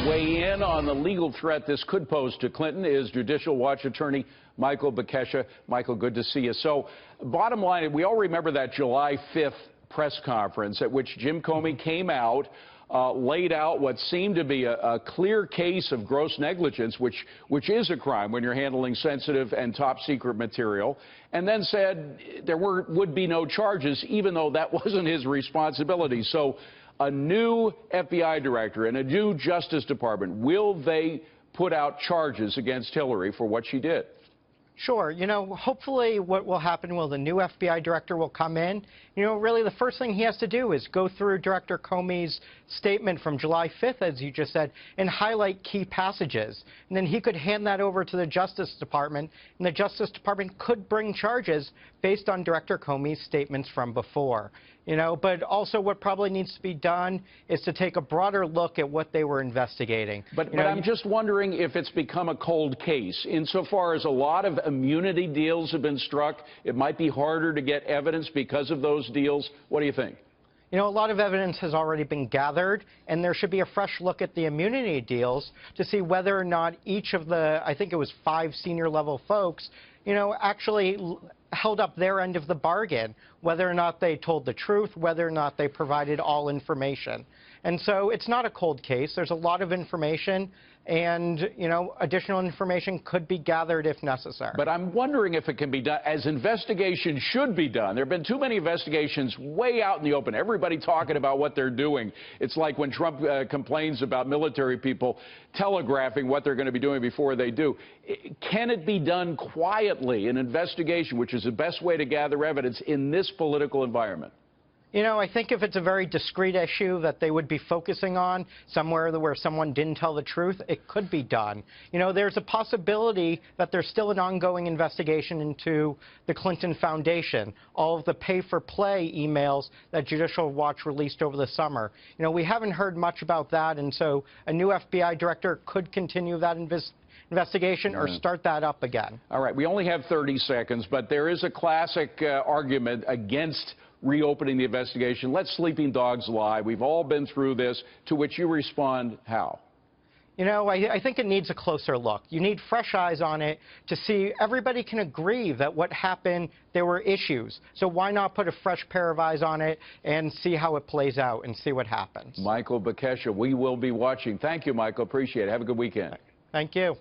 to weigh in on the legal threat this could pose to Clinton is Judicial Watch attorney Michael Bekesha. Michael, good to see you. So, bottom line, we all remember that July 5th press conference at which Jim Comey came out, laid out what seemed to be a clear case of gross negligence, which is a crime when you're handling sensitive and top secret material, and then said there would be no charges, even though that wasn't his responsibility. So a new FBI director and a new Justice Department, will they put out charges against Hillary for what she did? Sure. You know, hopefully what will happen will the new FBI director will come in. You know, really the first thing he has to do is go through Director Comey's statement from July 5th, as you just said, and highlight key passages. And then he could hand that over to the Justice Department, and the Justice Department could bring charges based on Director Comey's statements from before. You know, but also what probably needs to be done is to take a broader look at what they were investigating. But I'm just wondering if it's become a cold case. Insofar as a lot of immunity deals have been struck, it might be harder to get evidence because of those deals. What do you think? You know, a lot of evidence has already been gathered, and there should be a fresh look at the immunity deals to see whether or not each of the, I think it was 5 senior-level folks, you know, actually held up their end of the bargain, whether or not they told the truth, whether or not they provided all information. And so it's not a cold case. There's a lot of information, and, you know, additional information could be gathered if necessary. But I'm wondering if it can be done as investigation should be done. There have been too many investigations way out in the open, everybody talking about what they're doing. It's like when Trump complains about military people telegraphing what they're going to be doing before they do. Can it be done quietly, an investigation, which is the best way to gather evidence in this political environment? You know, I think if it's a very discrete issue that they would be focusing on, somewhere where someone didn't tell the truth, it could be done. You know, there's a possibility that there's still an ongoing investigation into the Clinton Foundation, all of the pay-for-play emails that Judicial Watch released over the summer. You know, we haven't heard much about that, and so a new FBI director could continue that investigation or start that up again. All right, we only have 30 seconds, but there is a classic argument against reopening the investigation. Let sleeping dogs lie. We've all been through this, to which you respond, how? You know, I think it needs a closer look. You need fresh eyes on it to see. Everybody can agree that what happened, there were issues. So why not put a fresh pair of eyes on it and see how it plays out and see what happens? Michael Bekesha, we will be watching. Thank you, Michael. Appreciate it. Have a good weekend. Thank you.